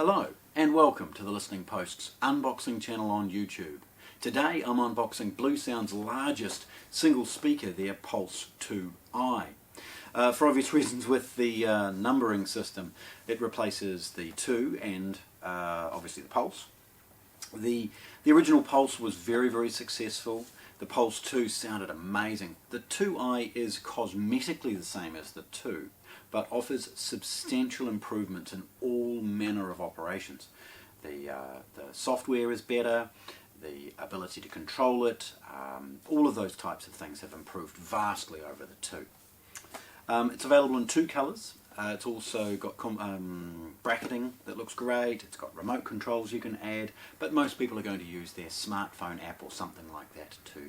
Hello and welcome to the Listening Post's unboxing channel on YouTube. Today I'm unboxing Bluesound's largest single speaker, their Pulse 2i. For obvious reasons with the numbering system, it replaces the 2 and obviously the Pulse. The original Pulse was very successful. The Pulse 2 sounded amazing. The 2i is cosmetically the same as the 2, but offers substantial improvements in all manner of operations. The software is better, the ability to control it, all of those types of things have improved vastly over the 2. It's available in 2 colours. It's also got bracketing that looks great. It's got remote controls you can add, but most people are going to use their smartphone app or something like that to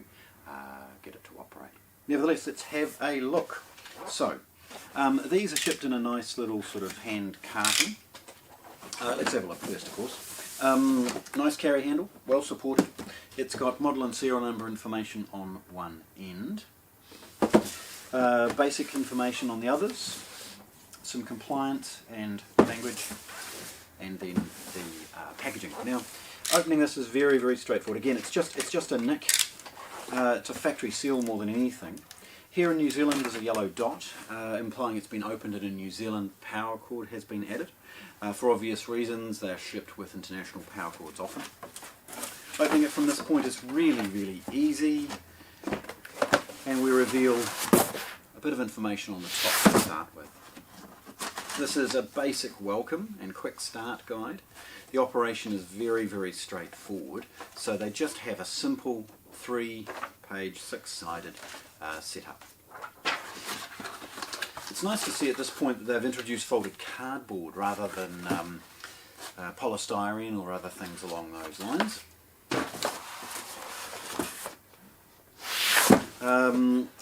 get it to operate. Nevertheless, let's have a look. So, these are shipped in a nice little sort of hand carton. Let's have a look first, of course. Nice carry handle, well supported. It's got model and serial number information on one end. Basic information on the others. Some compliance and language, and then the packaging. Now, opening this is very straightforward. Again, it's just a nick. It's a factory seal more than anything. Here in New Zealand there's a yellow dot, implying it's been opened and a New Zealand power cord has been added. For obvious reasons, they're shipped with international power cords often. Opening it from this point is really easy, and we reveal a bit of information on the top to start with. This is a basic welcome and quick start guide. The operation is very straightforward, so they just have a simple 3-page, 6-sided setup. It's nice to see at this point that they've introduced folded cardboard rather than polystyrene or other things along those lines.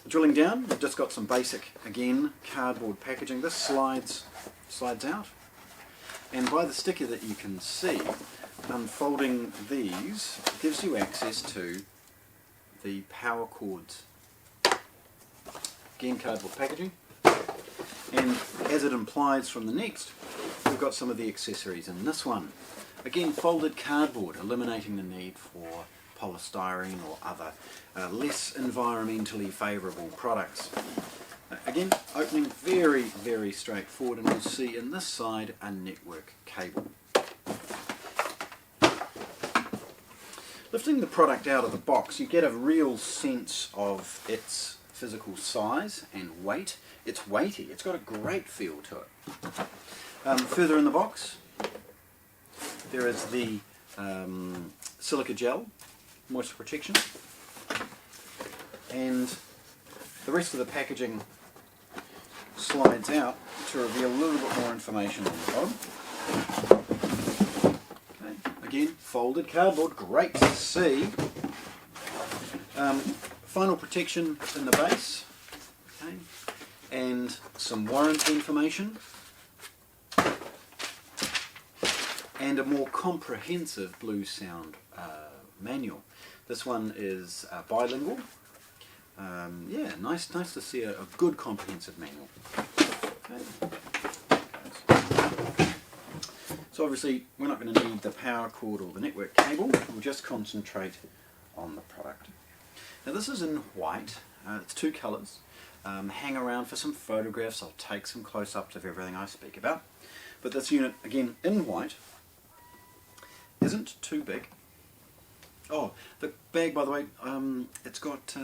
Drilling down, we've just got some basic, again, cardboard packaging. This slides out, and by the sticker that you can see, unfolding these gives you access to the power cords. Again, cardboard packaging, and as it implies from the next, we've got some of the accessories in this one. Again, folded cardboard, eliminating the need for polystyrene or other less environmentally favourable products. Again, opening very straightforward, and we'll see in this side a network cable. Lifting the product out of the box, you get a real sense of its physical size and weight. It's weighty, it's got a great feel to it. Further in the box, there is the silica gel, moisture protection, and the rest of the packaging slides out to reveal a little bit more information on the bottom. Okay. Again, folded cardboard, great to see. Final protection in the base, okay, and some warranty information, and a more comprehensive Bluesound manual. This one is bilingual. Yeah, nice to see a good comprehensive manual. Okay. So obviously we're not going to need the power cord or the network cable. We'll just concentrate on the product. Now this is in white. It's 2 colours. Hang around for some photographs. I'll take some close-ups of everything I speak about. But this unit, again in white, isn't too big. Oh, the bag, by the way, it's got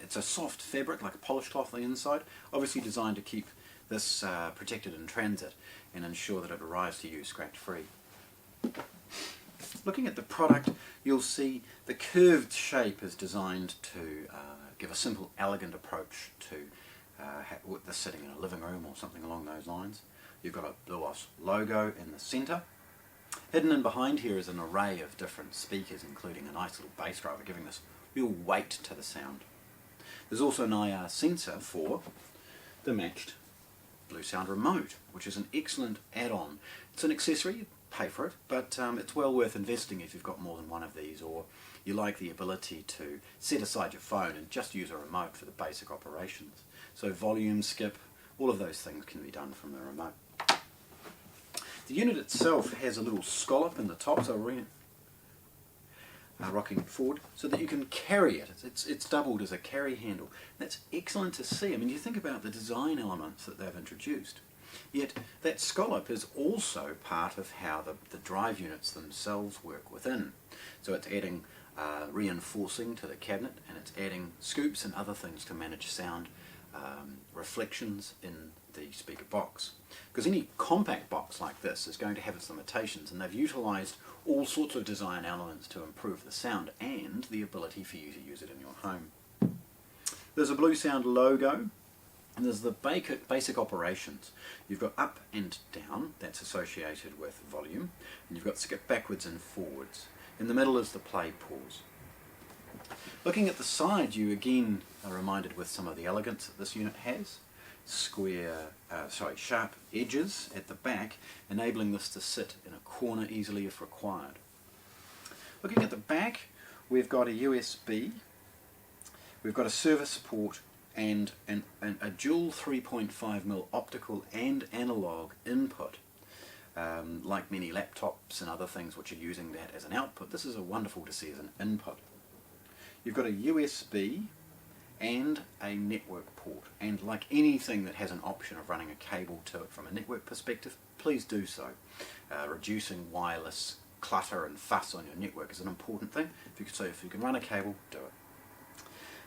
it's a soft fabric, like a polished cloth on the inside, obviously designed to keep this protected in transit and ensure that it arrives to you scratch-free. Looking at the product, you'll see the curved shape is designed to give a simple, elegant approach to this sitting in a living room or something along those lines. You've got a BluOS logo in the centre. Hidden in behind here is an array of different speakers, including a nice little bass driver, giving this real weight to the sound. There's also an IR sensor for the matched Bluesound remote, which is an excellent add-on. It's an accessory, you pay for it, but it's well worth investing if you've got more than one of these, or you like the ability to set aside your phone and just use a remote for the basic operations. So volume, skip, all of those things can be done from the remote. The unit itself has a little scallop in the top, so rocking forward, so that you can carry it. It's doubled as a carry handle. That's excellent to see. I mean, you think about the design elements that they've introduced. Yet that scallop is also part of how the drive units themselves work within. So it's adding reinforcing to the cabinet, and it's adding scoops and other things to manage sound reflections in the speaker box. Because any compact box like this is going to have its limitations, and they've utilised all sorts of design elements to improve the sound and the ability for you to use it in your home. There's a Bluesound logo, and there's the basic operations. You've got up and down, that's associated with volume, and you've got skip backwards and forwards. In the middle is the play pause. Looking at the side, you again are reminded with some of the elegance that this unit has. Sharp edges at the back, enabling this to sit in a corner easily if required. Looking at the back, we've got a USB, we've got a service port, and a dual 3.5mm optical and analog input. Like many laptops and other things which are using that as an output, this is wonderful to see as an input. You've got a USB and a network port, and like anything that has an option of running a cable to it from a network perspective, please do so. Reducing wireless clutter and fuss on your network is an important thing. If you can run a cable, do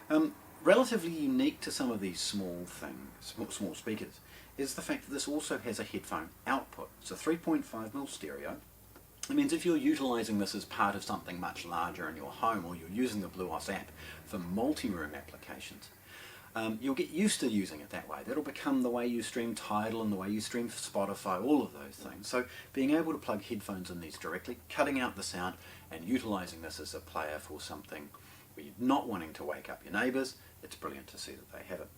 it. Relatively unique to some of these small speakers is the fact that this also has a headphone output. It's a 3.5mm stereo. It means if you're utilising this as part of something much larger in your home, or you're using the BluOS app for multi-room applications, you'll get used to using it that way. That'll become the way you stream Tidal and the way you stream Spotify, all of those things. So being able to plug headphones in these directly, cutting out the sound and utilising this as a player for something where you're not wanting to wake up your neighbours, it's brilliant to see that they have it.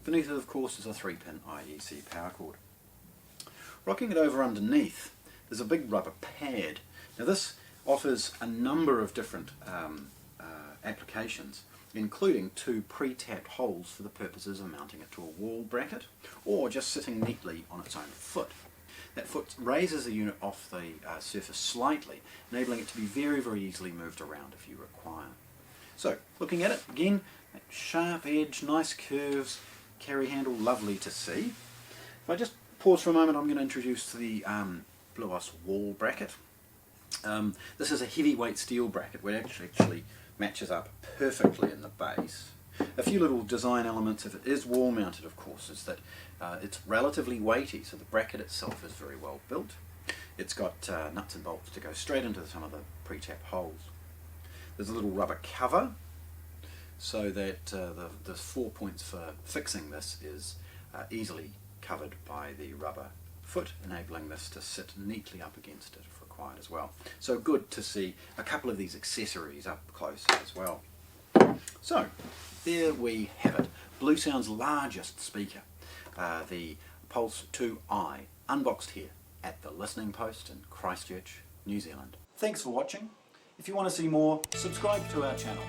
Beneath it, of course, is a 3-pin IEC power cord. Rocking it over underneath, there's a big rubber pad. Now this offers a number of different applications, including 2 pre-tapped holes for the purposes of mounting it to a wall bracket, or just sitting neatly on its own foot. That foot raises the unit off the surface slightly, enabling it to be very, very easily moved around if you require. So, looking at it, again, that sharp edge, nice curves, carry handle, lovely to see. If I just pause for a moment, I'm going to introduce the BluOS wall bracket. This is a heavyweight steel bracket which actually matches up perfectly in the base. A few little design elements, if it is wall mounted of course, is that it's relatively weighty, so the bracket itself is very well built. It's got nuts and bolts to go straight into some of the pre-tap holes. There's a little rubber cover so that the 4 points for fixing this is easily covered by the rubber foot, enabling this to sit neatly up against it if required as well. So good to see a couple of these accessories up close as well. So there we have it, Bluesound's largest speaker, the Pulse 2i, unboxed here at the Listening Post in Christchurch, New Zealand. Thanks for watching. If you want to see more, subscribe to our channel.